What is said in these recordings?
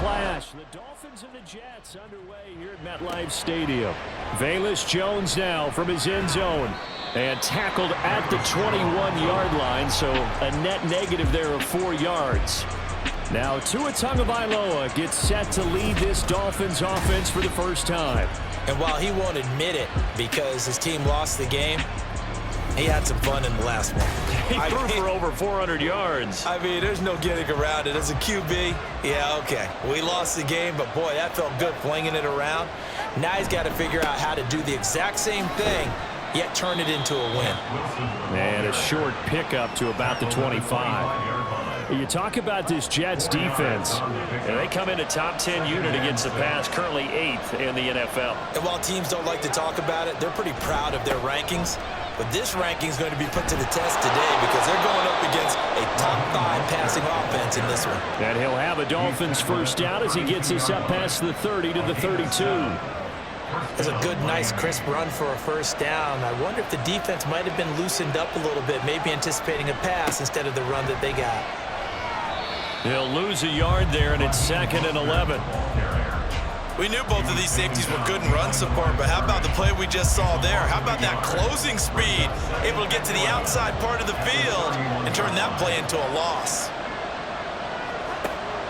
clash. The Dolphins and the Jets underway here at MetLife Stadium. Velus Jones now from his end zone. And tackled at the 21-yard line, so a net negative there of 4 yards. Now Tua Tagovailoa gets set to lead this Dolphins offense for the first time. And while he won't admit it because his team lost the game, he had some fun in the last one. He threw for over 400 yards. I mean, there's no getting around it. As a QB, yeah, okay. We lost the game, but boy, that felt good flinging it around. Now he's got to figure out how to do the exact same thing, yet turn it into a win. And a short pickup to about the 25. You talk about this Jets defense, and they come in a top 10 unit against the pass, currently 8th in the NFL. And while teams don't like to talk about it, they're pretty proud of their rankings. But this ranking is going to be put to the test today because they're going up against a top 5 passing offense in this one. And he'll have a Dolphins first down as he gets us up past the 30 to the 32. It's a good, nice, crisp run for a first down. I wonder if the defense might have been loosened up a little bit, maybe anticipating a pass instead of the run that they got. They'll lose a yard there, and it's 2nd and 11. We knew both of these safeties were good in run support, but how about the play we just saw there? How about that closing speed? Able to get to the outside part of the field and turn that play into a loss.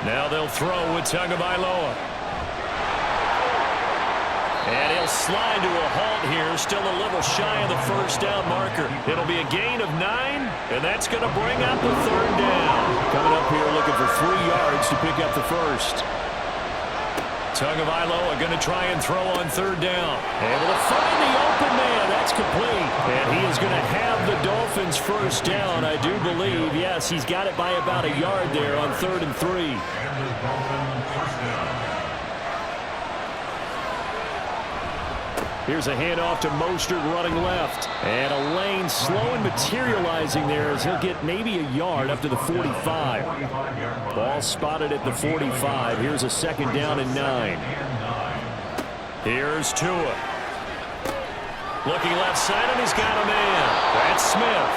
Now they'll throw with Tagovailoa. And he'll slide to a halt here, still a little shy of the first down marker. It'll be a gain of 9, and that's going to bring up the 3rd down. Coming up here looking for 3 yards to pick up the first. Tagovailoa going to try and throw on 3rd down. Able to find the open man. That's complete. And he is going to have the Dolphins first down, I do believe. Yes, he's got it by about a yard there on 3rd and 3. Here's a handoff to Mostert running left. And a lane slow and materializing there as he'll get maybe a yard up to the 45. Ball spotted at the 45. Here's a 2nd down and 9. Here's Tua. Looking left side, and he's got a man. That's Smith.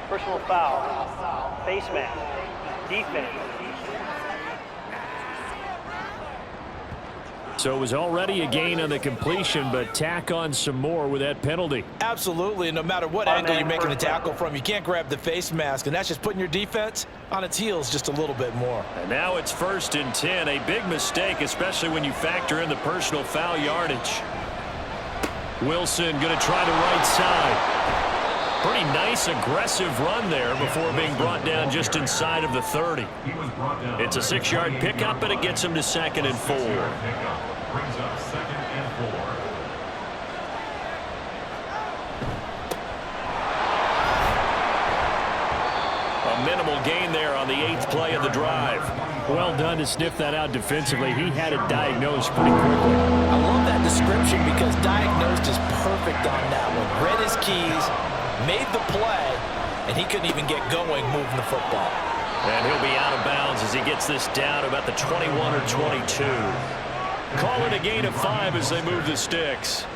Personal foul. Face mask. Defense. So it was already a gain on the completion, but tack on some more with that penalty. Absolutely, and no matter what angle you're making the tackle from, you can't grab the face mask, and that's just putting your defense on its heels just a little bit more. And now it's 1st and 10, a big mistake, especially when you factor in the personal foul yardage. Wilson going to try the right side. Pretty nice, aggressive run there before being brought down just inside of the 30. It's a 6-yard pickup, but it gets him to 2nd and 4. Brings up 2nd and 4. A minimal gain there on the 8th play of the drive. Well done to sniff that out defensively. He had it diagnosed pretty quickly. I love that description because diagnosed is perfect on that one. Read his keys, made the play, and he couldn't even get going moving the football. And he'll be out of bounds as he gets this down about the 21 or 22. Call it a gain of 5 as they move the sticks.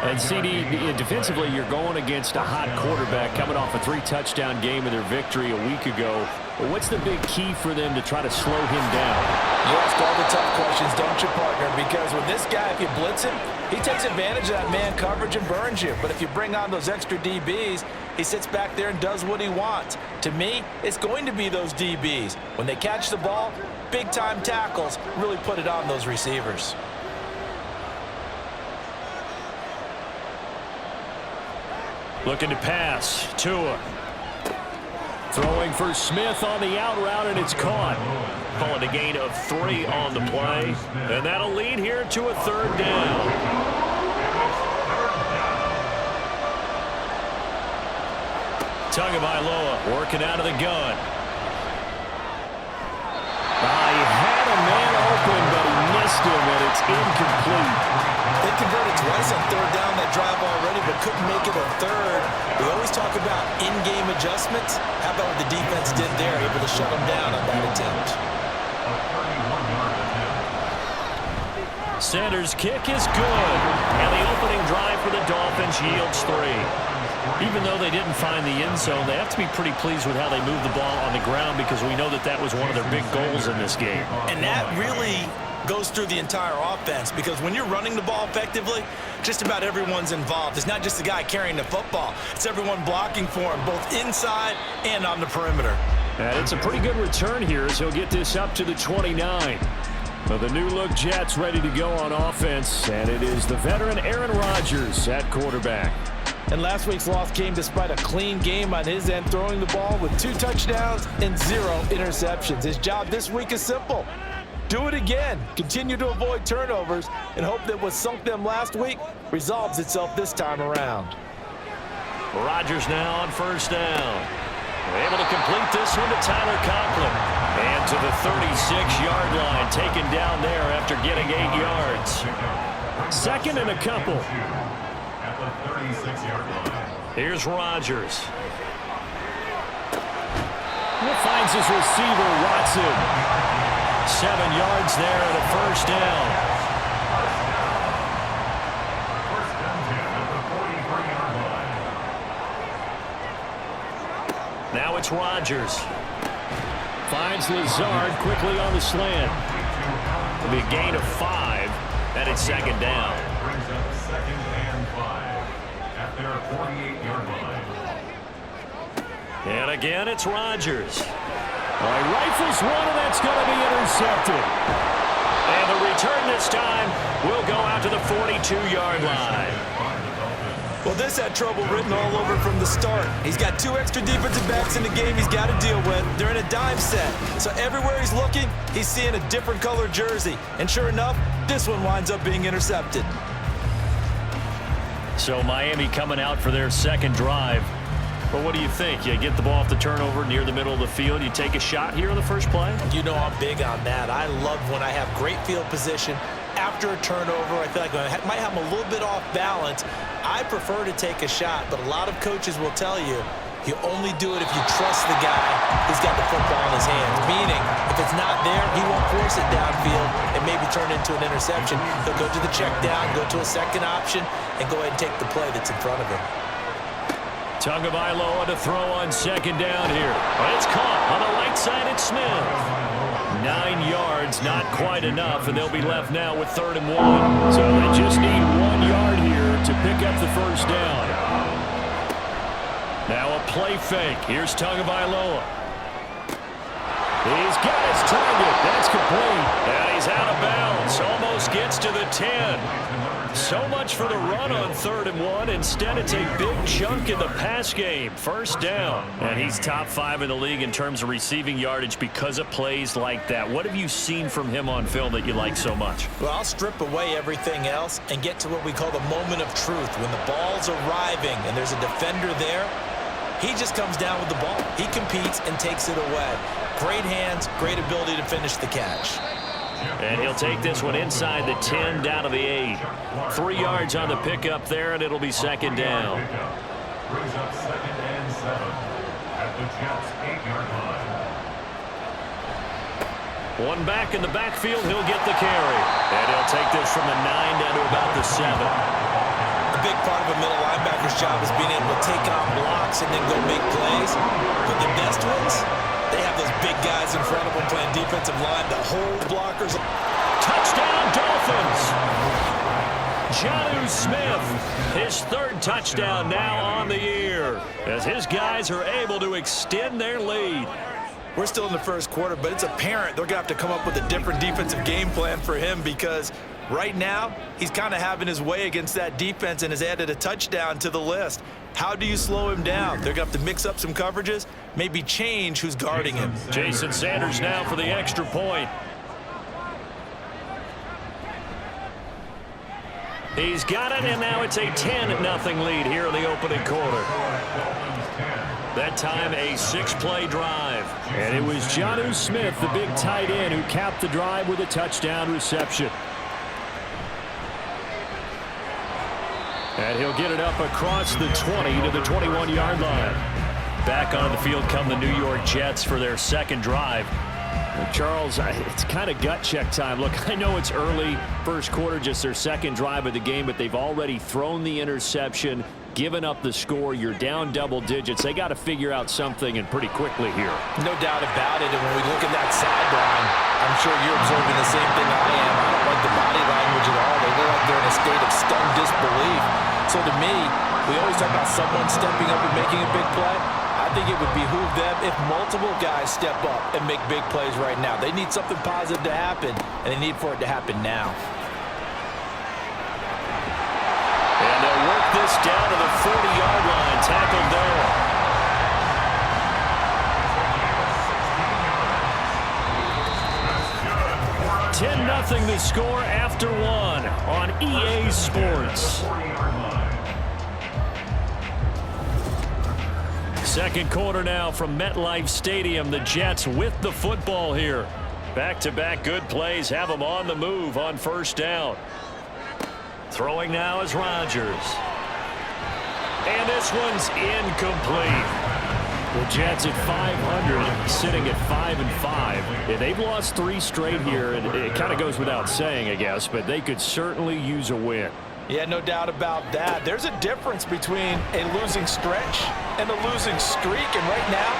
And CD, defensively, you're going against a hot quarterback coming off a 3-touchdown game of their victory a week ago. What's the big key for them to try to slow him down? You ask all the tough questions, don't you, partner? Because with this guy, if you blitz him, he takes advantage of that man coverage and burns you. But if you bring on those extra DBs, he sits back there and does what he wants. To me, it's going to be those DBs. When they catch the ball, big-time tackles really put it on those receivers. Looking to pass. Tua. Throwing for Smith on the out route, and it's caught. Calling a gain of 3 on the play. And that'll lead here to a 3rd down. Tagovailoa working out of the gun. He had a man open, but he missed him, and it's incomplete. They converted twice on 3rd down that drive already, but couldn't make it a 3rd. We always talk about in-game adjustments. How about what the defense did there, able to shut them down on that attempt? Sanders' kick is good, and the opening drive for the Dolphins yields 3. Even though they didn't find the end zone, they have to be pretty pleased with how they moved the ball on the ground because we know that that was one of their big goals in this game. And that really goes through the entire offense because when you're running the ball effectively, just about everyone's involved. It's not just the guy carrying the football. It's everyone blocking for him, both inside and on the perimeter. And it's a pretty good return here as he'll get this up to the 29. Well, the new-look Jets ready to go on offense, and it is the veteran Aaron Rodgers at quarterback. And last week's loss came despite a clean game on his end, throwing the ball with 2 touchdowns and 0 interceptions. His job this week is simple. Do it again. Continue to avoid turnovers and hope that what sunk them last week resolves itself this time around. Rodgers now on first down. Able to complete this one to Tyler Conklin. And to the 36-yard line, taken down there after getting 8 yards. Second and a couple. At the 36-yard line. Here's Rodgers. He finds his receiver, Watson. 7 yards there and a first down. First down 10 at the 43-yard line. Now it's Rodgers. Finds Lazard quickly on the slant. It'll be a gain of 5, and it's second down. Brings up second and 5 at their 48-yard line. And again, it's Rodgers. All right, rifles one, and that's going to be intercepted. And the return this time will go out to the 42-yard line. Well, this had trouble written all over from the start. He's got 2 extra defensive backs in the game he's got to deal with. They're in a dime set. So everywhere he's looking, he's seeing a different color jersey. And sure enough, this one winds up being intercepted. So Miami coming out for their second drive. But what do you think? You get the ball off the turnover near the middle of the field. You take a shot here on the first play? You know I'm big on that. I love when I have great field position. After a turnover, I feel like I might have them a little bit off balance. I prefer to take a shot, but a lot of coaches will tell you, you only do it if you trust the guy who's got the football in his hands. Meaning, if it's not there, he won't force it downfield and maybe turn into an interception. He'll go to the check down, go to a second option, and go ahead and take the play that's in front of him. Tagovailoa to throw on second down here. But it's caught on the right side. It's Smith. 9 yards, not quite enough, and they'll be left now with 3rd and 1. So they just need 1 yard here to pick up the first down. Now a play fake. Here's Tagovailoa. He's got his target. That's complete. And he's out of bounds. Almost gets to the 10. So much for the run on 3rd and 1. Instead, it's a big chunk in the pass game. First down. And he's top 5 in the league in terms of receiving yardage because of plays like that. What have you seen from him on film that you like so much? Well, I'll strip away everything else and get to what we call the moment of truth. When the ball's arriving and there's a defender there, he just comes down with the ball. He competes and takes it away. Great hands, great ability to finish the catch. And he'll take this one inside the 10 down to the 8. 3 yards on the pickup there, and it'll be second down. Brings up second and 7 at the Jets' 8-yard line. One back in the backfield, he'll get the carry. And he'll take this from the 9 down to about the 7. A big part of a middle linebacker's job is being able to take on blocks and then go make plays. But the best ones, they have those big guys in front of them playing defensive line to hold blockers. Touchdown, Dolphins! Jonnu Smith, his 3rd touchdown now on the year, as his guys are able to extend their lead. We're still in the first quarter, but it's apparent they're going to have to come up with a different defensive game plan for him because right now he's kind of having his way against that defense and has added a touchdown to the list. How do you slow him down? They're going to have to mix up some coverages, maybe change who's guarding him. Jason Sanders now for the extra point. He's got it, and now it's a 10-0 lead here in the opening quarter. That time a 6-play drive. And it was Jonnu Smith, the big tight end, who capped the drive with a touchdown reception. And he'll get it up across the 20 to the 21-yard line. Back on the field come the New York Jets for their second drive. And Charles, it's kind of gut check time. Look, I know it's early, first quarter, just their second drive of the game, but they've already thrown the interception. given up the score. You're down double digits. They got to figure out something, and pretty quickly here. No doubt about it. And when we look at that sideline, I'm sure you're observing the same thing I am. I don't like the body language at all. They look like they're in a state of stunned disbelief. So to me, we always talk about someone stepping up and making a big play. I think it would behoove them if multiple guys step up and make big plays right now. They need something positive to happen, and they need for it to happen now. And they'll work this down to the 40-yard line. Tackled there. Nothing the score after one on EA Sports. Second quarter now from MetLife Stadium. The Jets with the football here. Back-to-back good plays have them on the move on first down. Throwing now is Rodgers. And this one's incomplete. The Jets at 500, sitting at 5-5. Yeah, they've lost 3 straight here, and it kind of goes without saying, I guess, but they could certainly use a win. Yeah, no doubt about that. There's a difference between a losing stretch and a losing streak, and right now,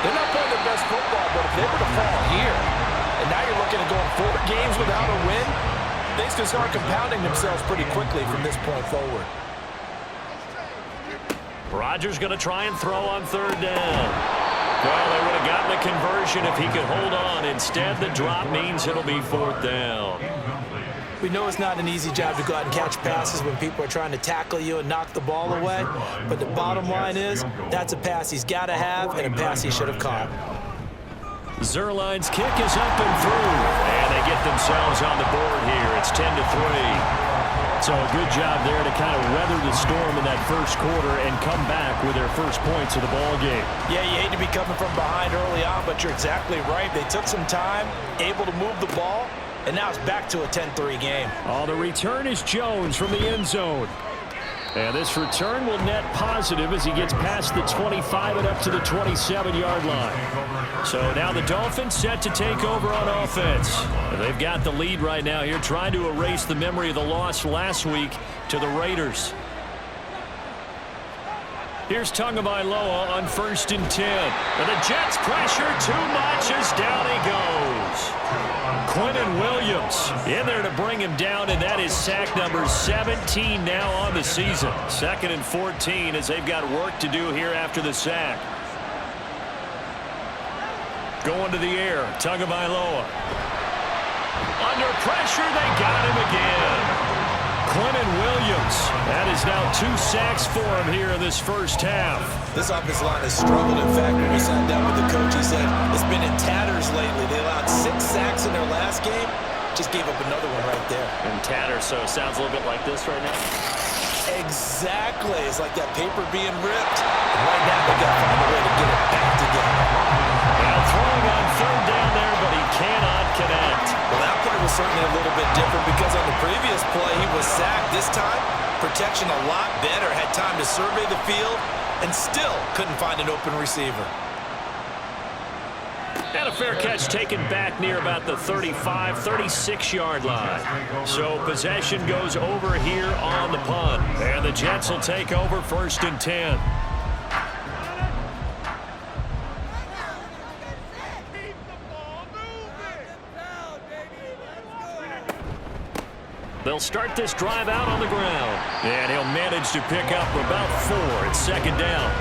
they're not playing their best football, but if they were to fall here, and now you're looking at going 4 games without a win, things can start compounding themselves pretty quickly from this point forward. Rodgers going to try and throw on third down. Well, they would have gotten a conversion if he could hold on. Instead, the drop means it'll be 4th down. We know it's not an easy job to go out and catch passes when people are trying to tackle you and knock the ball away. But the bottom line is, that's a pass he's got to have and a pass he should have caught. Zerline's kick is up and through. And they get themselves on the board here. It's 10-3. So a good job there to kind of weather the storm in that first quarter and come back with their first points of the ball game. Yeah, you hate to be coming from behind early on, but you're exactly right. They took some time, able to move the ball, and now it's back to a 10-3 game. Oh, the return is Jones from the end zone. And this return will net positive as he gets past the 25 and up to the 27-yard line. So now the Dolphins set to take over on offense. They've got the lead right now here, trying to erase the memory of the loss last week to the Raiders. Here's Tagovailoa on 1st and 10. And the Jets pressure too much as down he goes. Quentin Williams in there to bring him down, and that is sack number 17 now on the season. 2nd and 14 as they've got work to do here after the sack. Going to the air, Tagovailoa. Under pressure, they got him again. Quentin Williams, that is now 2 sacks for him here in this first half. This offensive line has struggled. In fact, when we sat down with the coach, he said it's been in tatters lately. They allowed 6 sacks in their last game. Just gave up another one right there. In tatters, so it sounds a little bit like this right now. Exactly. It's like that paper being ripped. And right now, they've got to find a way to get it back together. Now throwing on third down there, but he cannot connect. Well, that play was certainly a little bit different because on the previous play, he was sacked. This time, protection a lot better. Had time to survey the field and still couldn't find an open receiver. And a fair catch taken back near about the 35, 36-yard line. So possession goes over here on the punt. And the Jets will take over 1st and 10. They'll start this drive out on the ground. And he'll manage to pick up about 4. It's 2nd down.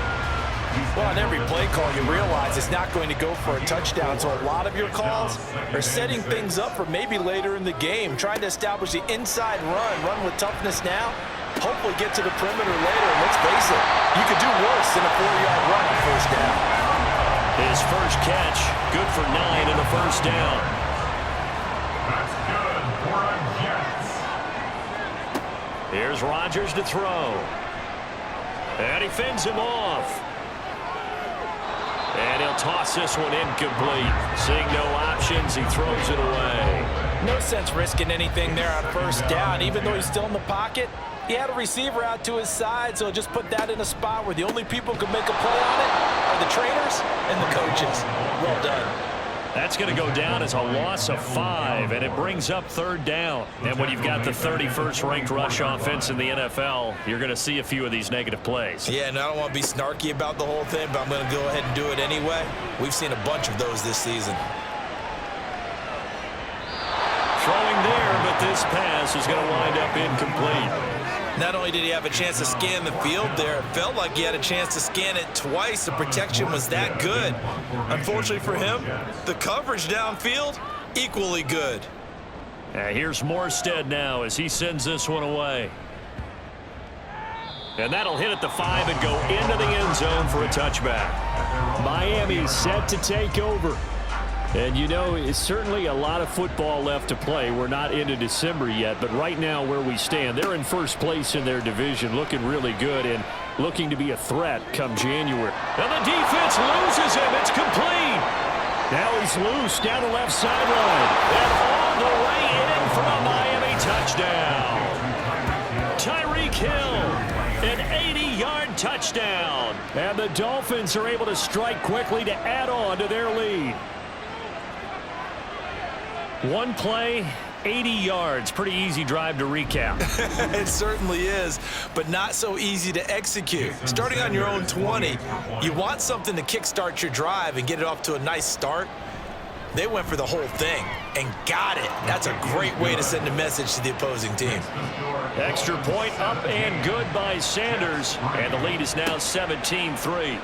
Well, on every play call, you realize it's not going to go for a touchdown. So a lot of your calls are setting things up for maybe later in the game, trying to establish the inside run with toughness now, hopefully get to the perimeter later. And let's face it, you could do worse than a 4-yard run on first down. His first catch, good for 9 in the first down. That's good for a Jets. Here's Rodgers to throw. And he fends him off. And he'll toss this one incomplete. Seeing no options, he throws it away. No sense risking anything there on first down. Even though he's still in the pocket, he had a receiver out to his side, so just put that in a spot where the only people who can make a play on it are the trainers and the coaches. Well done. That's going to go down as a loss of 5, and it brings up 3rd down. And when you've got the 31st ranked rush offense in the NFL, you're going to see a few of these negative plays. Yeah, and I don't want to be snarky about the whole thing, but I'm going to go ahead and do it anyway. We've seen a bunch of those this season. Throwing there, but this pass is going to wind up incomplete. Not only did he have a chance to scan the field there, it felt like he had a chance to scan it twice. The protection was that good. Unfortunately for him, the coverage downfield, equally good. Here's Morstead now as he sends this one away. And that'll hit at the 5 and go into the end zone for a touchback. Miami's set to take over. And, you know, it's certainly a lot of football left to play. We're not into December yet, but right now where we stand, they're in first place in their division, looking really good and looking to be a threat come January. And the defense loses him. It's complete. Now he's loose down the left sideline. And all the way in for a Miami touchdown. Tyreek Hill, an 80-yard touchdown. And the Dolphins are able to strike quickly to add on to their lead. One play, 80 yards. Pretty easy drive to recap. It certainly is, but not so easy to execute. Starting on your own 20, you want something to kickstart your drive and get it off to a nice start. They went for the whole thing and got it. That's a great way to send a message to the opposing team. Extra point up and good by Sanders, and the lead is now 17-3.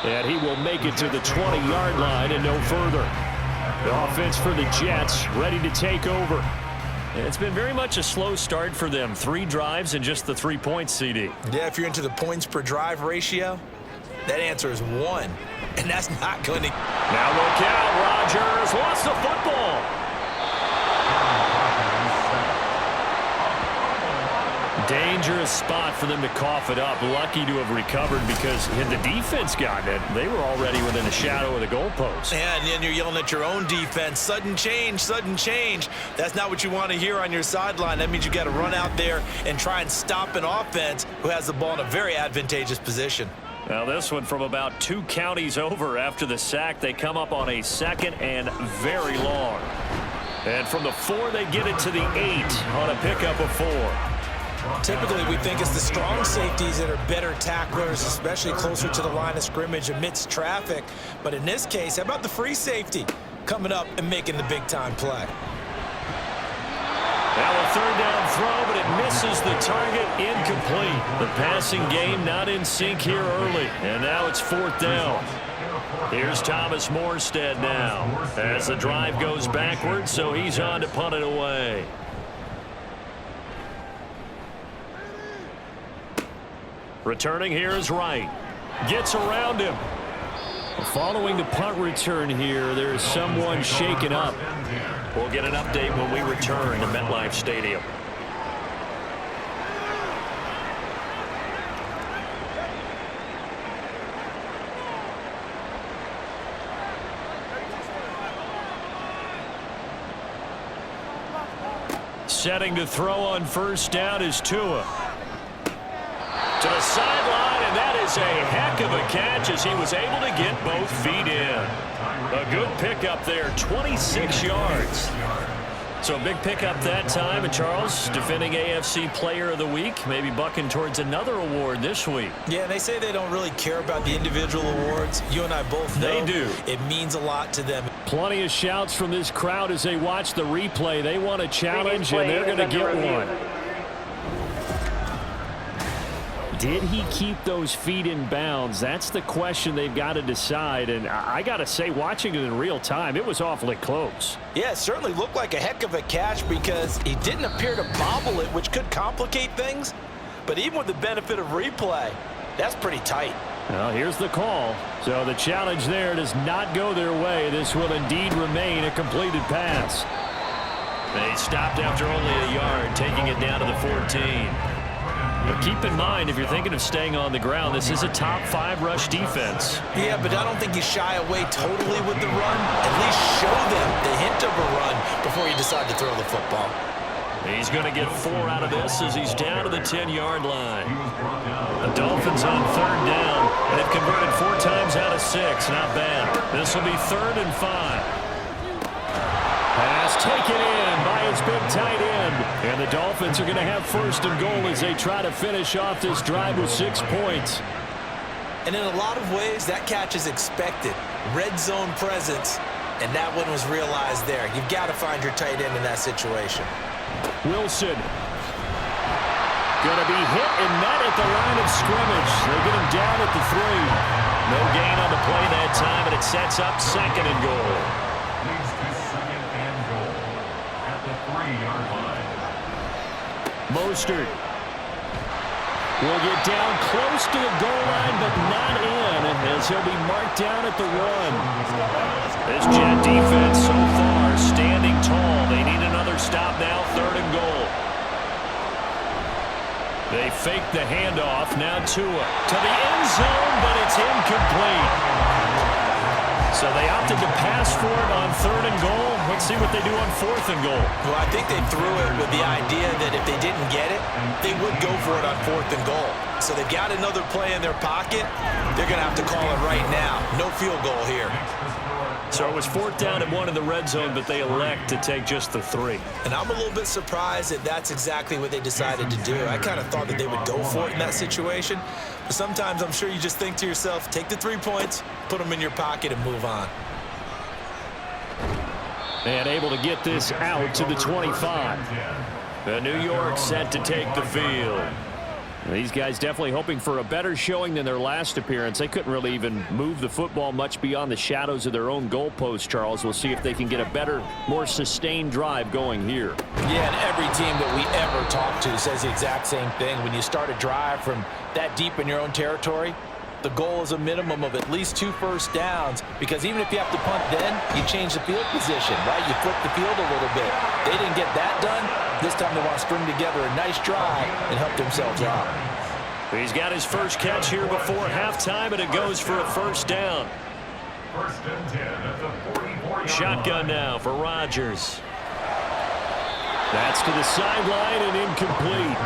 And he will make it to the 20-yard line and no further. The offense for the Jets ready to take over. And it's been very much a slow start for them. 3 drives and just the 3 points, CD. Yeah, if you're into the points per drive ratio, that answer is 1. And that's not going to... Now look out, Rodgers lost the football. Dangerous spot for them to cough it up. Lucky to have recovered because had the defense gotten it, they were already within a shadow of the goalpost. And then you're yelling at your own defense, sudden change, sudden change. That's not what you want to hear on your sideline. That means you got to run out there and try and stop an offense who has the ball in a very advantageous position. Now this one from about 2 counties over after the sack. They come up on a 2nd and very long. And from the 4, they get it to the 8 on a pickup of 4. Typically, we think it's the strong safeties that are better tacklers, especially closer to the line of scrimmage amidst traffic. But in this case, how about the free safety coming up and making the big-time play? Now a 3rd down throw, but it misses the target, incomplete. The passing game not in sync here early, and now it's 4th down. Here's Thomas Morstead now as the drive goes backwards, so he's on to punt it away. Returning here is Wright. Gets around him. Following the punt return here, there's someone shaken up. We'll get an update when we return to MetLife Stadium. Setting to throw on 1st down is Tua. To the sideline, and that is a heck of a catch as he was able to get both feet in. A good pickup there, 26 yards. So a big pickup that time, and Charles, defending AFC Player of the Week, maybe bucking towards another award this week. Yeah, they say they don't really care about the individual awards. You and I both know they do. It means a lot to them. Plenty of shouts from this crowd as they watch the replay. They want a challenge, and they're going to get one. Did he keep those feet in bounds? That's the question they've got to decide. And I got to say, watching it in real time, it was awfully close. Yeah, it certainly looked like a heck of a catch because he didn't appear to bobble it, which could complicate things. But even with the benefit of replay, that's pretty tight. Well, here's the call. So the challenge there does not go their way. This will indeed remain a completed pass. They stopped after only a yard, taking it down to the 14. But keep in mind, if you're thinking of staying on the ground, this is a top 5 rush defense. Yeah, but I don't think you shy away totally with the run. At least show them the hint of a run before you decide to throw the football. He's going to get 4 out of this as he's down to the 10-yard line. The Dolphins on 3rd down. They've converted 4 times out of 6. Not bad. This will be 3rd and 5. Pass taken in by his big tight end. And the Dolphins are going to have 1st and goal as they try to finish off this drive with 6 points. And in a lot of ways, that catch is expected. Red zone presence, and that one was realized there. You've got to find your tight end in that situation. Wilson. Going to be hit and met at the line of scrimmage. They get him down at the 3. No gain on the play that time, and it sets up 2nd and goal. Leads to 2nd and goal at the 3-yard line. Mostert will get down close to the goal line, but not in, as he'll be marked down at the 1. This Jet defense so far standing tall. They need another stop now, 3rd and goal. They fake the handoff. Now Tua to the end zone, but it's incomplete. So they opted to pass for it on 3rd and goal. Let's see what they do on 4th and goal. Well, I think they threw it with the idea that if they didn't get it, they would go for it on 4th and goal. So they've got another play in their pocket. They're going to have to call it right now. No field goal here. So it was 4th down and 1 in the red zone, but they elect to take just the 3. And I'm a little bit surprised that that's exactly what they decided to do. I kind of thought that they would go for it in that situation. But sometimes I'm sure you just think to yourself, take the 3 points, put them in your pocket, and move on. And able to get this out to the 25. The New York set to take the field. These guys definitely hoping for a better showing than their last appearance. They couldn't really even move the football much beyond the shadows of their own goalpost, Charles. We'll see if they can get a better, more sustained drive going here. Yeah, and every team that we ever talk to says the exact same thing. When you start a drive from that deep in your own territory, the goal is a minimum of at least 2 first downs, because even if you have to punt then, you change the field position, right? You flip the field a little bit. They didn't get that done. This time they want to string together a nice drive and help themselves out. He's got his first catch here before halftime, and it goes for a 1st down. 1st and 10 at the 44-yard line. Shotgun now for Rodgers. That's to the sideline and incomplete.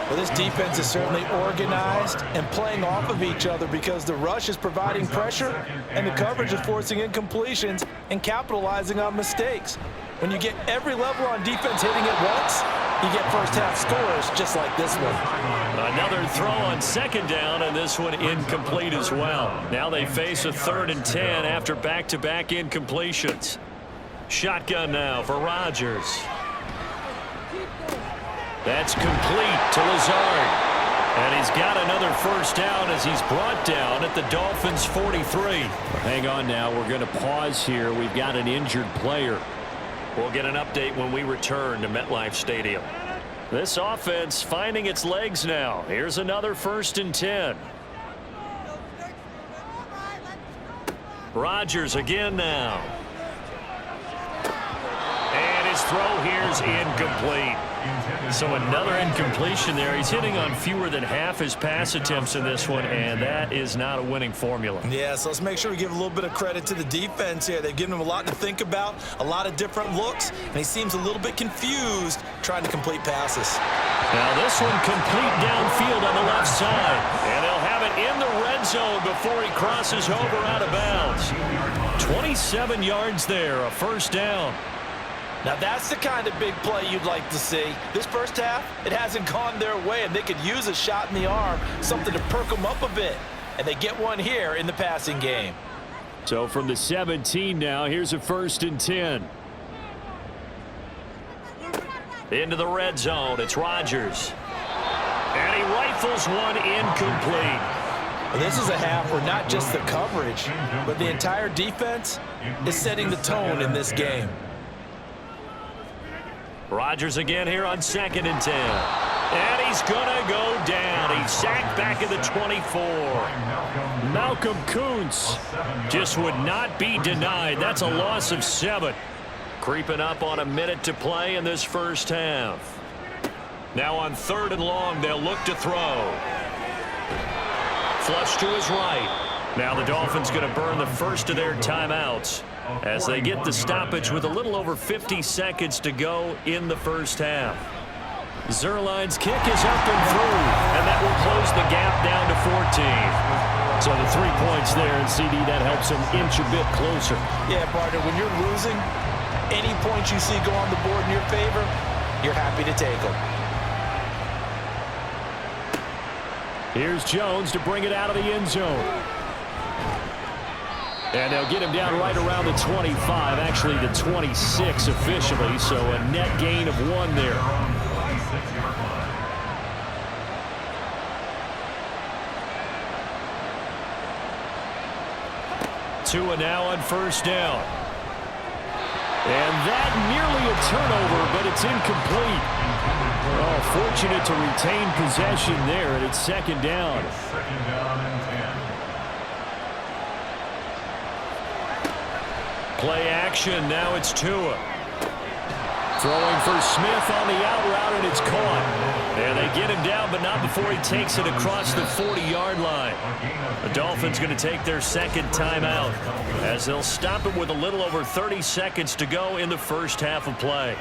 Well, this defense is certainly organized and playing off of each other, because the rush is providing pressure and the coverage is forcing incompletions and capitalizing on mistakes. When you get every level on defense hitting at once, you get first-half scores just like this one. Another throw on 2nd down, and this one incomplete as well. Now they face a 3rd and 10 after back-to-back incompletions. Shotgun now for Rodgers. That's complete to Lazard. And he's got another 1st down as he's brought down at the Dolphins' 43. Hang on now. We're going to pause here. We've got an injured player. We'll get an update when we return to MetLife Stadium. This offense finding its legs now. Here's another 1st and 10. Rodgers again now. And his throw here's incomplete. So another incompletion there. He's hitting on fewer than half his pass attempts in this one, and that is not a winning formula. Yeah, so let's make sure we give a little bit of credit to the defense here. They've given him a lot to think about, a lot of different looks, and he seems a little bit confused trying to complete passes. Now this one complete downfield on the left side, and they'll have it in the red zone before he crosses over out of bounds. 27 yards there, a 1st down. Now that's the kind of big play you'd like to see. This first half, it hasn't gone their way, and they could use a shot in the arm, something to perk them up a bit. And they get one here in the passing game. So from the 17 now, here's a 1st and 10. Into the red zone, it's Rodgers. And he rifles one incomplete. Well, this is a half where not just the coverage, but the entire defense is setting the tone in this game. Rodgers again here on 2nd and 10. And he's going to go down. He's sacked back at the 24. Malcolm Kuntz just would not be denied. That's a loss of 7. Creeping up on a minute to play in this first half. Now on 3rd and long, they'll look to throw. Flush to his right. Now the Dolphins going to burn the first of their timeouts as they get the stoppage with a little over 50 seconds to go in the first half. Zuerlein's kick is up and through, and that will close the gap down to 14. So the 3 points there, and CD, that helps them inch a bit closer. Yeah, partner, when you're losing, any points you see go on the board in your favor, you're happy to take them. Here's Jones to bring it out of the end zone. And they'll get him down right around the 25, actually the 26 officially, so a net gain of 1 there. Tua now on first down. And that nearly a turnover, but it's incomplete. Oh, fortunate to retain possession there, and it's second down. Second down and 10. Play action, now it's Tua. Throwing for Smith on the out route, and it's caught. And they get him down, but not before he takes it across the 40-yard line. The Dolphins going to take their second timeout as they'll stop it with a little over 30 seconds to go in the first half of play.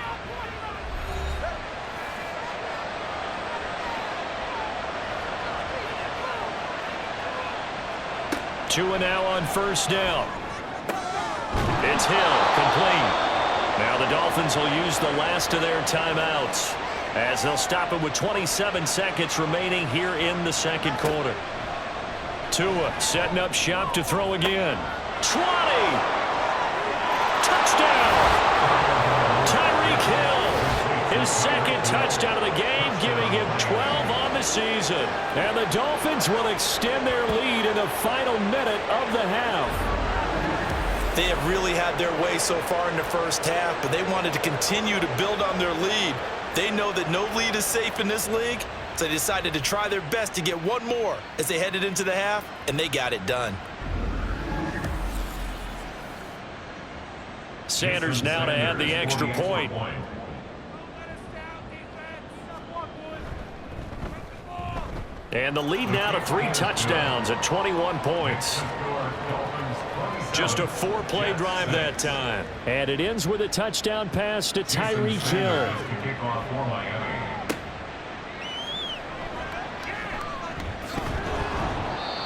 Tua now on first down. It's Hill, complete. Now the Dolphins will use the last of their timeouts as they'll stop it with 27 seconds remaining here in the second quarter. Tua setting up shop to throw again. 20! Touchdown! Tyreek Hill, his second touchdown of the game, giving him 12 on the season. And the Dolphins will extend their lead in the final minute of the half. They have really had their way so far in the first half, but they wanted to continue to build on their lead. They know that no lead is safe in this league, so they decided to try their best to get one more as they headed into the half, and they got it done. Sanders now to add the extra point. And the lead now to 3 touchdowns at 21 points. Just a 4-play drive that time. And it ends with a touchdown pass to Tyreek Hill.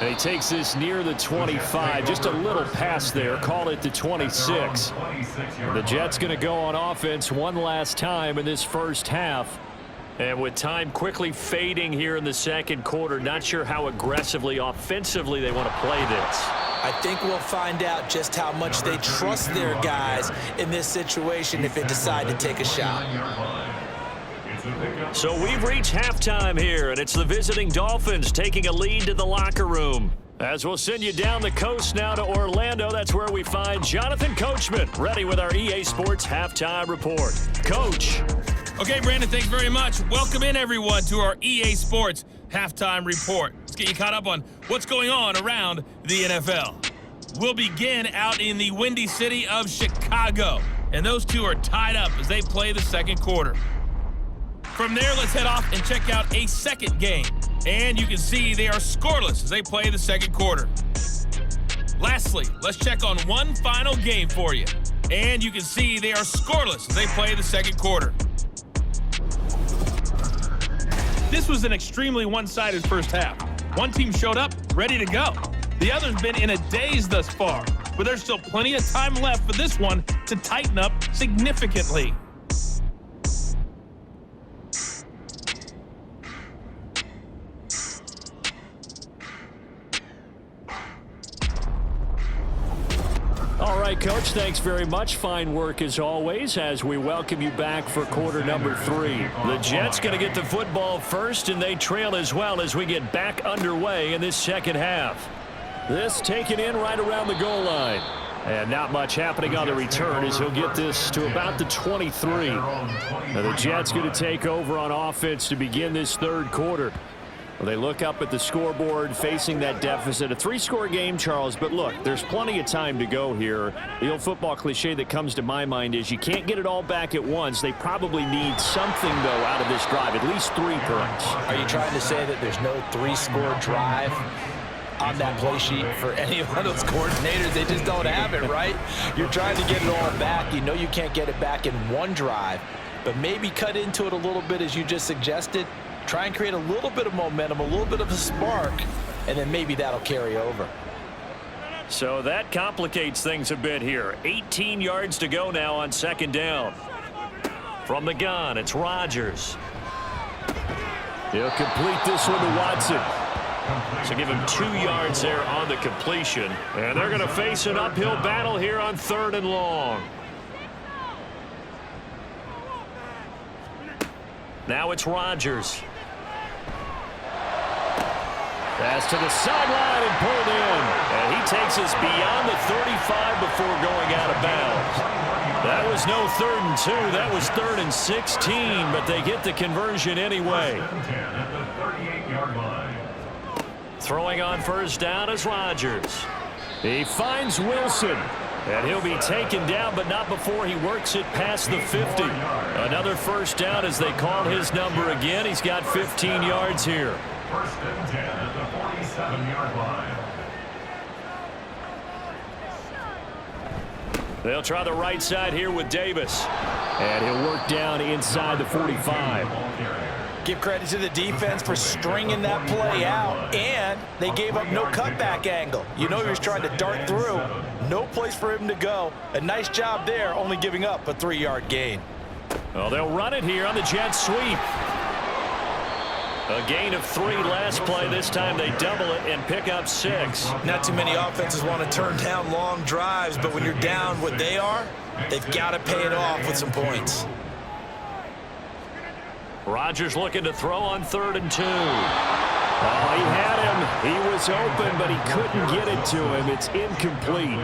And he takes this near the 25. Just a little pass there. Call it the 26. The Jets going to go on offense one last time in this first half. And with time quickly fading here in the second quarter, not sure how aggressively, offensively they want to play this. I think we'll find out just how much they trust their guys in this situation if they decide to take a shot. So we've reached halftime here, and it's the visiting Dolphins taking a lead to the locker room. As we'll send you down the coast now to Orlando, that's where we find Jonathan Coachman, ready with our EA Sports Halftime Report. Coach. Okay, Brandon, thanks very much. Welcome in, everyone, to our EA Sports Halftime Report. Let's get you caught up on what's going on around the NFL. We'll begin out in the windy city of Chicago, and those two are tied up as they play the second quarter. From there, let's head off and check out a second game. And you can see they are scoreless as they play the second quarter. Lastly, let's check on one final game for you. And you can see they are scoreless as they play the second quarter. This was an extremely one-sided first half. One team showed up, ready to go. The other's been in a daze thus far, but there's still plenty of time left for this one to tighten up significantly. All right, Coach, thanks very much. Fine work as always as we welcome you back for quarter number 3. The Jets going to get the football first, and they trail as well as we get back underway in this second half. This taken in right around the goal line. And not much happening on the return as he'll get this to about the 23. Now the Jets going to take over on offense to begin this third quarter. Well, they look up at the scoreboard facing that deficit. A 3-score game, Charles, but look, there's plenty of time to go here. The old football cliche that comes to my mind is you can't get it all back at once. They probably need something, though, out of this drive, at least 3 points. Are you trying to say that there's no 3-score drive on that play sheet for any one of those coordinators. They just don't have it, right? You're trying to get it all back. You know you can't get it back in one drive, but maybe cut into it a little bit as you just suggested. Try and create a little bit of momentum, a little bit of a spark, and then maybe that'll carry over. So that complicates things a bit here. 18 yards to go now on second down. From the gun, it's Rodgers. He'll complete this one to Watson. So give him 2 yards there on the completion. And they're going to face an uphill battle here on 3rd and long. Now it's Rodgers. Pass to the sideline and pulled in. And he takes us beyond the 35 before going out of bounds. That was no 3rd and 2. That was 3rd and 16, but they get the conversion anyway. Throwing on first down is Rodgers. He finds Wilson. And he'll be taken down, but not before he works it past the 50. Another first down as they call his number again. He's got 15 yards here. 1st and 10 at the 47-yard line. They'll try the right side here with Davis. And he'll work down inside the 45. Give credit to the defense for stringing that play out, and they gave up no cutback angle. You know he was trying to dart through. No place for him to go. A nice job there, only giving up a 3-yard gain. Well, they'll run it here on the jet sweep. A gain of 3 last play. This time they double it and pick up 6. Not too many offenses want to turn down long drives, but when you're down what they are, they've got to pay it off with some points. Rodgers looking to throw on 3rd and 2. Oh, he had him. He was open, but he couldn't get it to him. It's incomplete.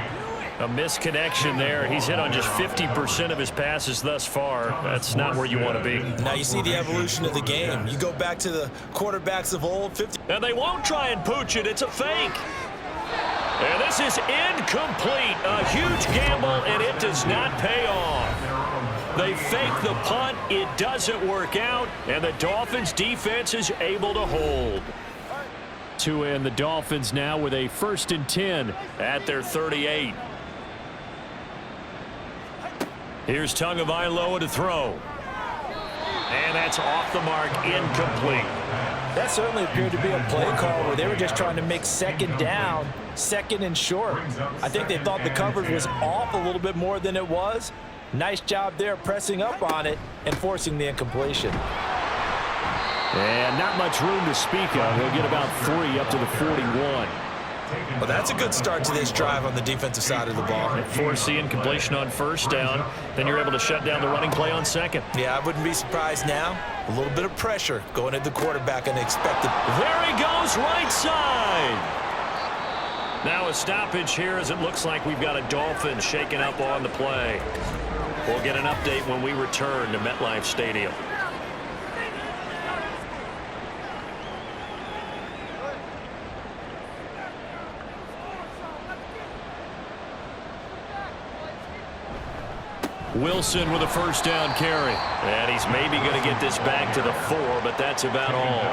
A misconnection there. He's hit on just 50% of his passes thus far. That's not where you want to be. Now you see the evolution of the game. You go back to the quarterbacks of old. And they won't try and pooch it. It's a fake. And this is incomplete. A huge gamble, and it does not pay off. They fake the punt. It doesn't work out, and the Dolphins defense is able to hold. To end the Dolphins now with a 1st and 10 at their 38. Here's Tagovailoa to throw. And that's off the mark, incomplete. That certainly appeared to be a play call where they were just trying to make second down, 2nd and short. I think they thought the coverage was off a little bit more than it was. Nice job there pressing up on it and forcing the incompletion. And not much room to speak of. He'll get about 3 up to the 41. Well, that's a good start to this drive on the defensive side of the ball. Force the incompletion on first down. Then you're able to shut down the running play on second. Yeah, I wouldn't be surprised now. A little bit of pressure going at the quarterback unexpected. There he goes, right side. Now a stoppage here as it looks like we've got a Dolphin shaken up on the play. We'll get an update when we return to MetLife Stadium. Wilson with a first down carry. And he's maybe going to get this back to the 4, but that's about all.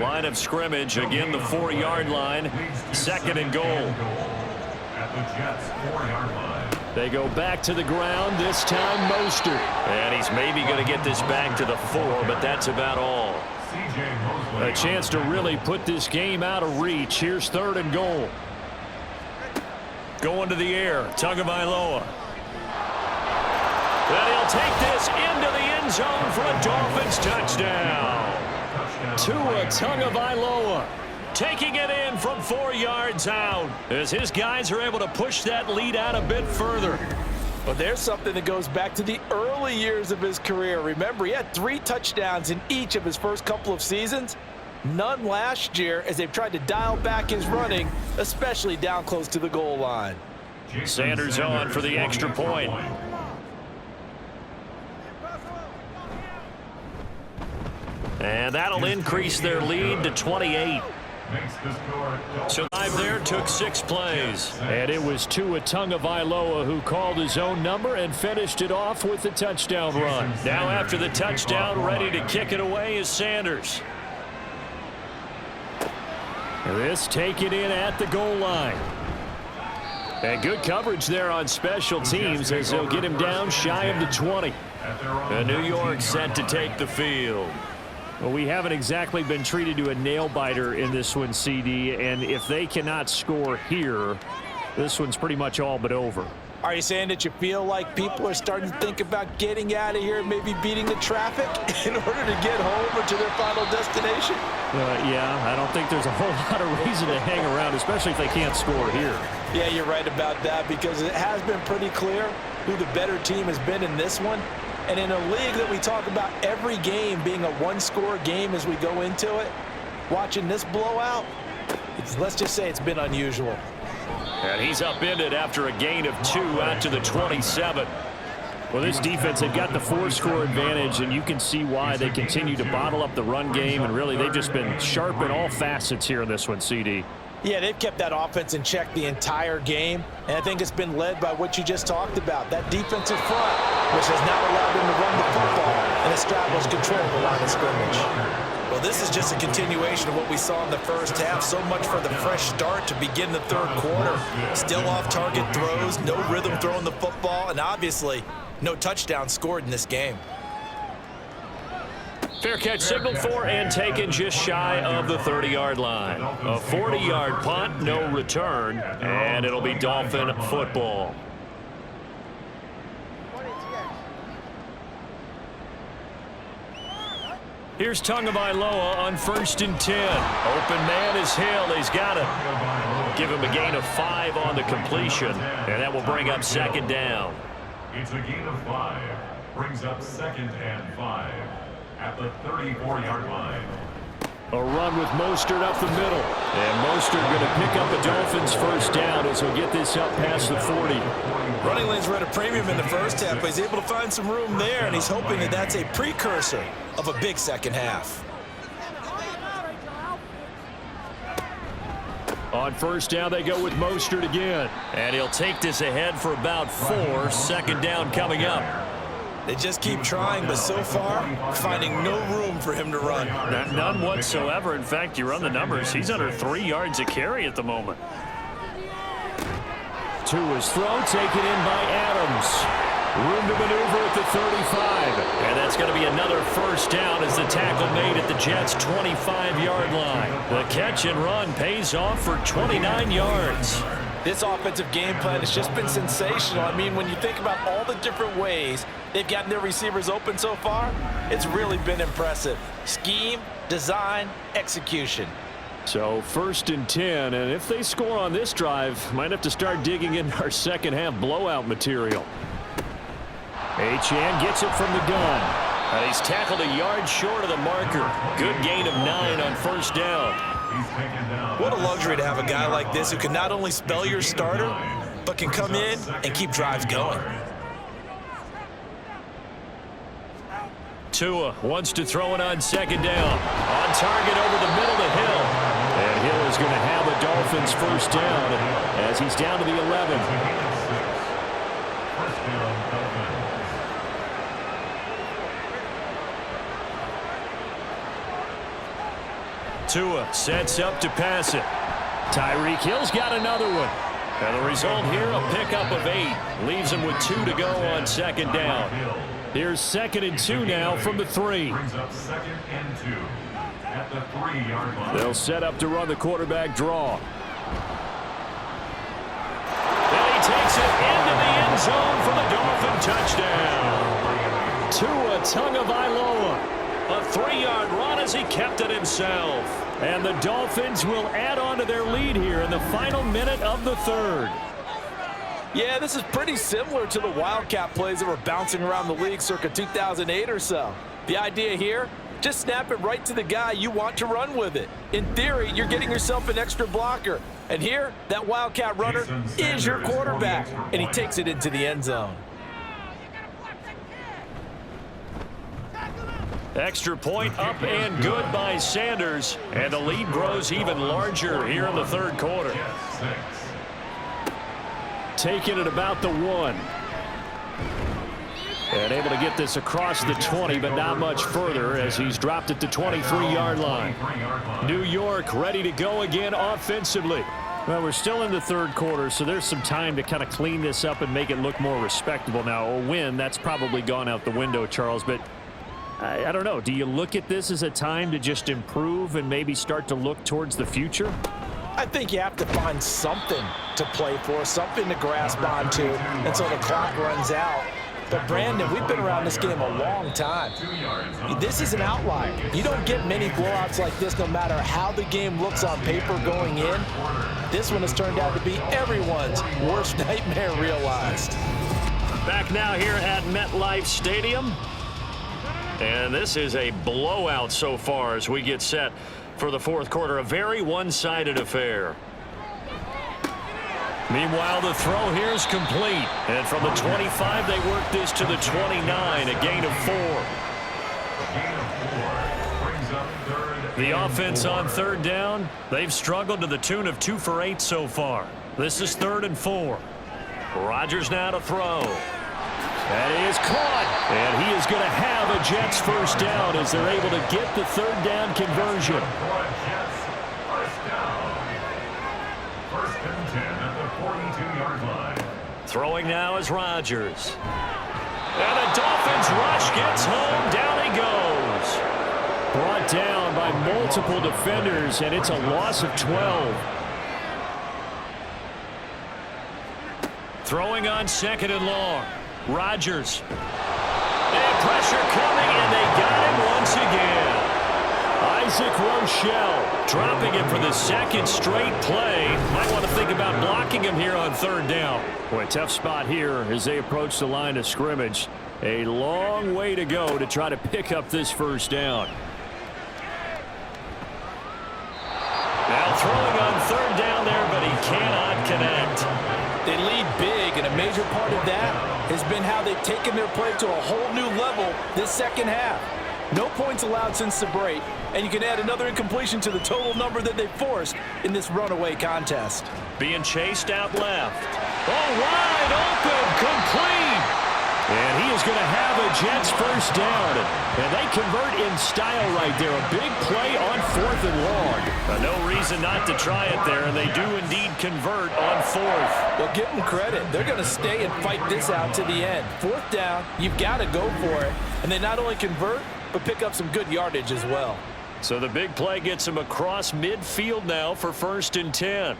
Line of scrimmage, again the 4-yard line. 2nd and goal. At the Jets' 4-yard line. They go back to the ground, this time Mostert. And he's maybe going to get this back to the 4, but that's about all. A chance to really put this game out of reach. Here's 3rd and goal. Going to the air, Tagovailoa. And he'll take this into the end zone for a Dolphins touchdown. Tua Tagovailoa taking it in from 4 yards out as his guys are able to push that lead out a bit further. Well, there's something that goes back to the early years of his career. Remember, he had 3 touchdowns in each of his first couple of seasons. None last year as they've tried to dial back his running, especially down close to the goal line. Sanders on for the extra point. And that'll increase their lead to 28. So drive there took 6 plays. And it was Tua Tagovailoa who called his own number and finished it off with the touchdown run. Now after the touchdown, ready to kick it away is Sanders. This taken in at the goal line. And good coverage there on special teams as they'll get him down shy of the 20. And New York set to take the field. Well, we haven't exactly been treated to a nail-biter in this one, CD, and if they cannot score here, this one's pretty much all but over. Are you saying that you feel like people are starting to think about getting out of here and maybe beating the traffic in order to get home or to their final destination? Yeah, I don't think there's a whole lot of reason to hang around, especially if they can't score here. Yeah, you're right about that because it has been pretty clear who the better team has been in this one. And in a league that we talk about every game being a one-score game as we go into it, watching this blowout, let's just say it's been unusual. And he's upended after a gain of 2 out to the 27. Well, this defense, they've got the 4-score advantage, and you can see why they continue to bottle up the run game, and really they've just been sharp in all facets here in this one, CD. Yeah, they've kept that offense in check the entire game, and I think it's been led by what you just talked about, that defensive front, which has now allowed them to run the football and establish control of the line of scrimmage. Well, this is just a continuation of what we saw in the first half. So much for the fresh start to begin the third quarter. Still off-target throws, no rhythm throwing the football, and obviously no touchdown scored in this game. Fair catch signaled for and taken just shy of the 30-yard line. A 40-yard punt, no return, and it'll be Dolphin football. Here's Tagovailoa on 1st and 10. Open man is Hill. He's got it. Give him a gain of 5 on the completion, and that will bring up 2nd down. It's a gain of 5. Brings up 2nd and 5 at the 34-yard line. A run with Mostert up the middle. And Mostert going to pick up a Dolphins first down as he'll get this up past the 40. Running lanes were at a premium in the first half, but he's able to find some room there, and he's hoping that that's a precursor of a big second half. On 1st down, they go with Mostert again. And he'll take this ahead for about 4. 2nd down coming up. They just keep trying, but so far, finding no room for him to run. None whatsoever. In fact, you run the numbers. He's under 3 yards a carry at the moment. To his throw, taken in by Adams. Room to maneuver at the 35. And that's going to be another first down as the tackle made at the Jets' 25-yard line. The catch and run pays off for 29 yards. This offensive game plan has just been sensational. I mean, when you think about all the different ways they've gotten their receivers open so far, it's really been impressive. Scheme, design, execution. So 1st and 10, and if they score on this drive, might have to start digging in our second half blowout material. Achane gets it from the gun. And he's tackled a yard short of the marker. Good gain of 9 on 1st down. What a luxury to have a guy like this who can not only spell your starter, but can come in and keep drives going. Tua wants to throw it on 2nd down. On target over the middle to Hill. And Hill is going to have a Dolphins first down as he's down to the 11. Tua sets up to pass it. Tyreek Hill's got another one. And the result here, a pickup of 8. Leaves him with 2 to go on 2nd down. Here's 2nd and 2 now from the 3. Brings up 2nd and 2 at the 3-yard line. They'll set up to run the quarterback draw. And he takes it into the end zone for the Dolphin touchdown. Tua Tagovailoa. A 3-yard run as he kept it himself. And the Dolphins will add on to their lead here in the final minute of the 3rd. Yeah, this is pretty similar to the Wildcat plays that were bouncing around the league circa 2008 or so. The idea here, just snap it right to the guy you want to run with it. In theory, you're getting yourself an extra blocker. And here, that Wildcat runner is your quarterback. And he takes it into the end zone. Extra point up and good by Sanders. And the lead grows even larger here in the 3rd quarter. Taking it about the 1. And able to get this across the 20, but not much further as he's dropped it to 23-yard line. New York ready to go again offensively. Well, we're still in the third quarter, so there's some time to kind of clean this up and make it look more respectable. Now, a win, that's probably gone out the window, Charles, but I don't know. Do you look at this as a time to just improve and maybe start to look towards the future? I think you have to find something to play for, something to grasp onto until the clock runs out. But, Brandon, we've been around this game a long time. This is an outlier. You don't get many blowouts like this no matter how the game looks on paper going in. This one has turned out to be everyone's worst nightmare realized. Back now here at MetLife Stadium. And this is a blowout so far as we get set for the fourth quarter. A very one-sided affair. Meanwhile, the throw here is complete. And from the 25, they work this to the 29, a gain of 4. The offense on third down, they've struggled to the tune of 2 for 8 so far. This is 3rd and 4. Rodgers now to throw. That is caught. And he is going to have a Jets first down as they're able to get the third down conversion. Throwing now is Rodgers. And the Dolphins rush gets home. Down he goes. Brought down by multiple defenders, and it's a loss of 12. Throwing on 2nd and long. Rodgers. And pressure coming, and they got him once again. Isaac Rochelle dropping it for the 2nd straight play. Might want to think about blocking him here on 3rd down. Boy, tough spot here as they approach the line of scrimmage. A long way to go to try to pick up this first down. Now throwing on 3rd down there, but he cannot connect. They lead big, and a major part of that has been how they've taken their play to a whole new level this second half. No points allowed since the break, and you can add another incompletion to the total number that they forced in this runaway contest. Being chased out left. Oh, wide open, complete. And he is going to have a Jets first down. And they convert in style right there. A big play on 4th and long. No reason not to try it there, and they do indeed convert on 4th. Well, give them credit. They're going to stay and fight this out to the end. 4th down, you've got to go for it. And they not only convert, but pick up some good yardage as well. So the big play gets him across midfield now for 1st and 10.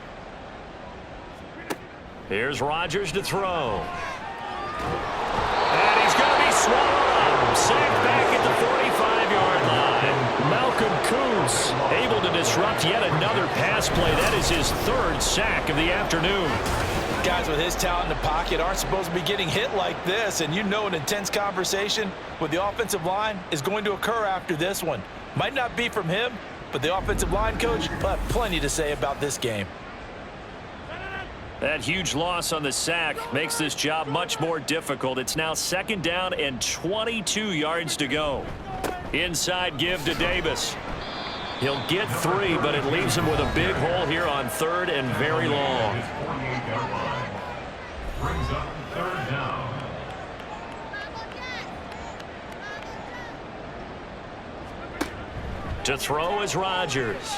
Here's Rodgers to throw. And he's going to be swallowed up. Sacked back at the 45-yard line. Malcolm Kuntz able to disrupt yet another pass play. That is his 3rd sack of the afternoon. Guys with his talent in the pocket aren't supposed to be getting hit like this, and you know an intense conversation with the offensive line is going to occur after this one. Might not be from him, but the offensive line coach will have plenty to say about this game. That huge loss on the sack makes this job much more difficult. It's now 2nd down and 22 yards to go. Inside give to Davis. He'll get 3, but it leaves him with a big hole here on 3rd and very long. Brings up 3rd down. To throw is Rodgers.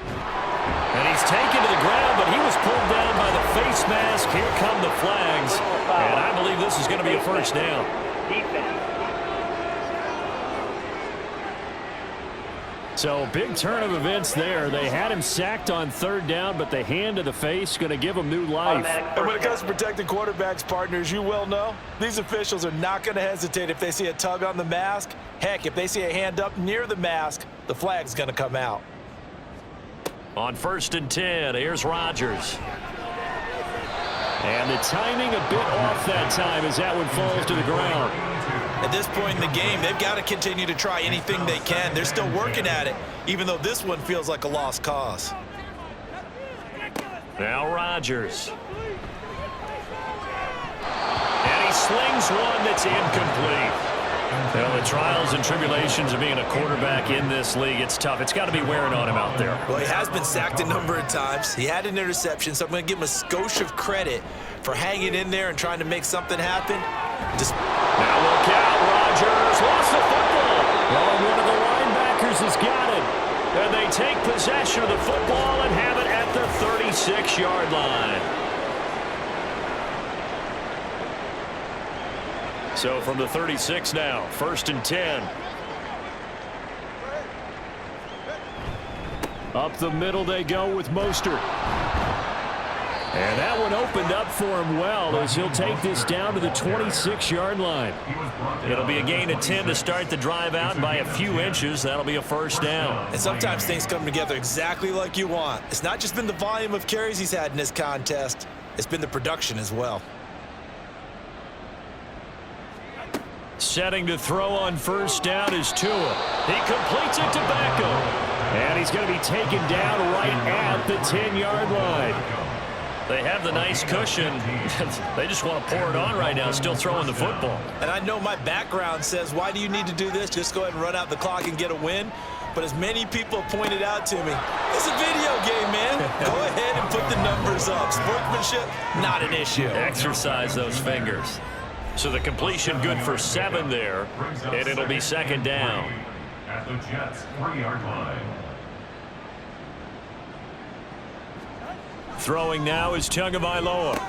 And he's taken to the ground, but he was pulled down by the face mask. Here come the flags. And I believe this is going to be a first down. So big turn of events there. They had him sacked on 3rd down, but the hand to the face going to give him new life. And when it comes to protecting quarterbacks, partners, you well know, these officials are not going to hesitate if they see a tug on the mask. Heck, if they see a hand up near the mask, the flag's going to come out. On 1st and 10, here's Rodgers. And the timing a bit off that time as that one falls to the ground. At this point in the game, they've got to continue to try anything they can. They're still working at it, even though this one feels like a lost cause. Now Rodgers. And he slings one that's incomplete. Well, the trials and tribulations of being a quarterback in this league, it's tough. It's got to be wearing on him out there. Well, he has been sacked a number of times. He had an interception, so I'm going to give him a skosh of credit for hanging in there and trying to make something happen. Now look out, Rodgers lost the football. Well, one of the linebackers has got it. And they take possession of the football and have it at the 36-yard line. So from the 36 now, 1st and 10. Up the middle they go with Mostert. And that one opened up for him well as he'll take this down to the 26-yard line. It'll be a gain of 10 to start the drive out, and by a few inches, that'll be a 1st down. And sometimes things come together exactly like you want. It's not just been the volume of carries he's had in this contest. It's been the production as well. Setting to throw on 1st down is Tua. He completes it to Beckham. And he's going to be taken down right at the 10-yard line. They have the nice cushion. They just want to pour it on right now, still throwing the football. And I know my background says, why do you need to do this? Just go ahead and run out the clock and get a win. But as many people have pointed out to me, it's a video game, man. Go ahead and put the numbers up. Sportsmanship, not an issue. Exercise those fingers. So the completion good for 7 there, and it'll be 2nd down. At the Jets' 3-yard line. Throwing now is Tagovailoa.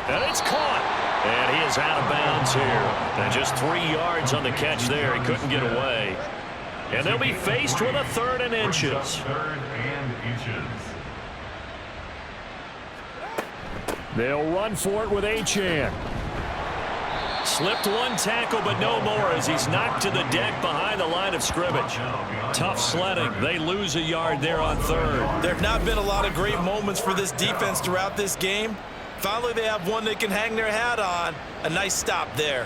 And it's caught. And he is out of bounds here. And just 3 yards on the catch there. He couldn't get away. And they'll be faced with a 3rd and inches. 3rd and inches. They'll run for it with Achane. Slipped one tackle, but no more as he's knocked to the deck behind the line of scrimmage. Tough sledding. They lose a yard there on 3rd. There have not been a lot of great moments for this defense throughout this game. Finally, they have one they can hang their hat on. A nice stop there.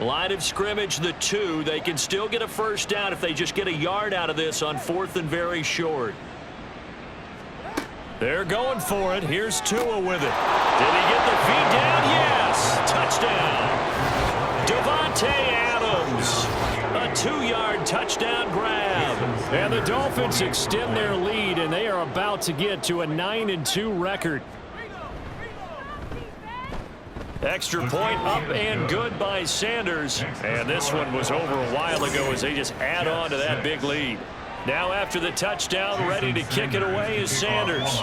Line of scrimmage, the 2. They can still get a 1st down if they just get a yard out of this on 4th and very short. They're going for it. Here's Tua with it. Did he get the feet down? Yes. Touchdown. Devontae Adams. A 2-yard touchdown grab. And the Dolphins extend their lead, and they are about to get to a 9-2 record. Extra point up and good by Sanders. And this one was over a while ago as they just add on to that big lead. Now after the touchdown, ready to kick it away is Sanders.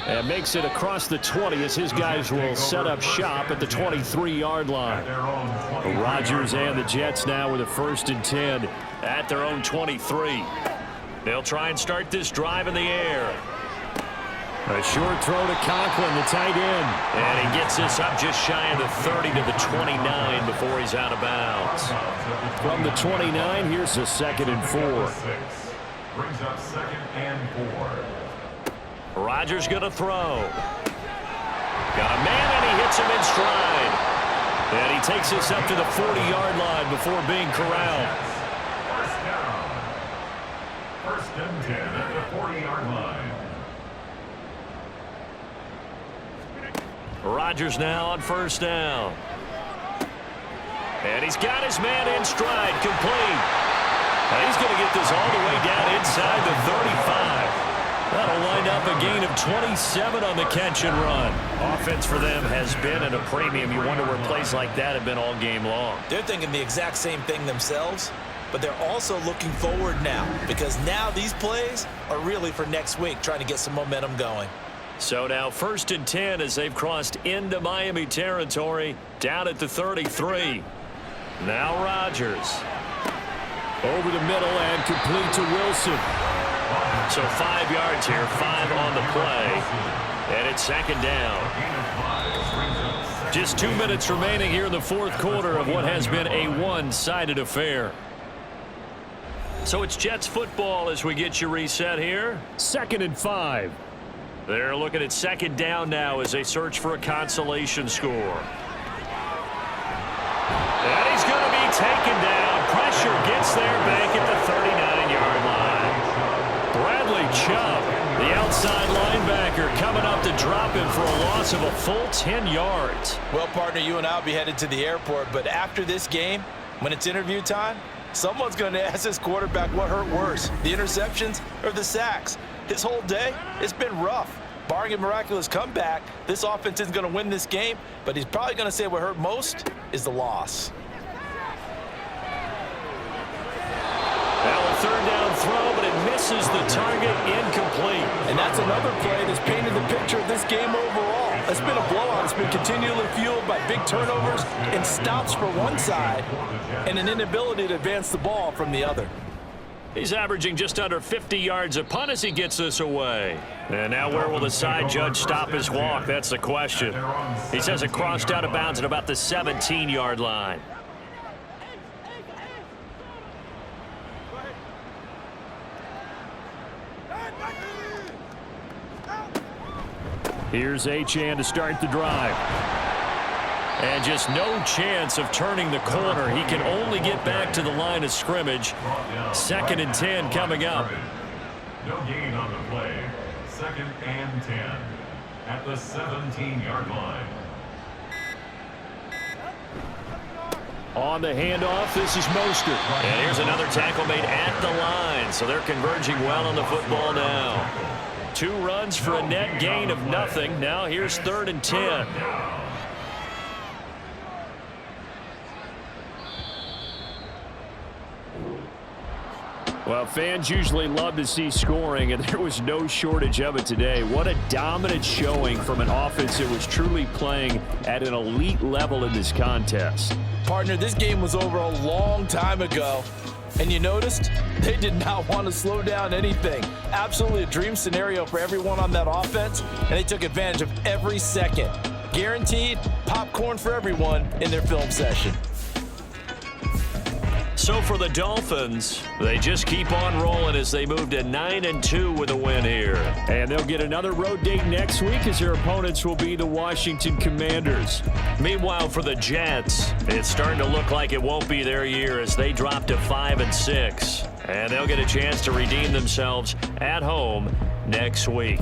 And makes it across the 20 as his guys will set up shop at the 23-yard line. Rodgers and the Jets now with a 1st and 10 at their own 23. They'll try and start this drive in the air. A short throw to Conklin, the tight end. And he gets this up just shy of the 30 to the 29 before he's out of bounds. From the 29, here's a 2nd and 4. Brings up 2nd and 4. Rodgers going to throw. Got a man, and he hits him in stride. And he takes this up to the 40-yard line before being corralled. 1st down. 1st and 10 at the 40-yard line. Rodgers now on 1st down. And he's got his man in stride, complete. And he's going to get this all the way down inside the 35. That'll wind up a gain of 27 on the catch and run. Offense for them has been at a premium. You wonder where plays like that have been all game long. They're thinking the exact same thing themselves, but they're also looking forward now because now these plays are really for next week, trying to get some momentum going. So now 1st and 10 as they've crossed into Miami territory down at the 33. Now Rodgers. Over the middle and complete to Wilson. So 5 yards here, 5 on the play. And it's 2nd down. Just 2 minutes remaining here in the 4th quarter of what has been a one-sided affair. So it's Jets football as we get you reset here. 2nd and 5. They're looking at 2nd down now as they search for a consolation score. And he's going to be taken down. Pressure gets there back at the 39-yard line. Bradley Chubb, the outside linebacker, coming up to drop him for a loss of a full 10 yards. Well, partner, you and I will be headed to the airport, but after this game, when it's interview time, Someone's going to ask this quarterback what hurt worse, the interceptions or the sacks. His whole day, it's been rough. Barring a miraculous comeback, this offense isn't going to win this game, but he's probably going to say what hurt most is the loss. Now a third down throw, but it misses the target, incomplete. And that's another play that's painted the picture of this game overall. It's been a blowout. It's been continually fueled by big turnovers and stops for one side and an inability to advance the ball from the other. He's averaging just under 50 yards a punt as he gets this away. And now where will the side judge stop his walk? That's the question. He says it crossed out of bounds at about the 17-yard line. Here's Achane to start the drive. And just no chance of turning the corner. He can only get back to the line of scrimmage. 2nd and 10 coming up. No gain on the play. 2nd and 10 at the 17-yard line. On the handoff, this is Mostert. And here's another tackle made at the line. So they're converging well on the football now. 2 runs for a net gain of nothing. Now here's 3rd and 10. Well, fans usually love to see scoring, and there was no shortage of it today. What a dominant showing from an offense that was truly playing at an elite level in this contest. Partner, this game was over a long time ago. And you noticed they did not want to slow down anything. Absolutely a dream scenario for everyone on that offense, and they took advantage of every second. Guaranteed popcorn for everyone in their film session. So for the Dolphins, they just keep on rolling as they move to 9-2 with a win here. And they'll get another road date next week as their opponents will be the Washington Commanders. Meanwhile, for the Jets, it's starting to look like it won't be their year as they drop to 5-6. And they'll get a chance to redeem themselves at home next week.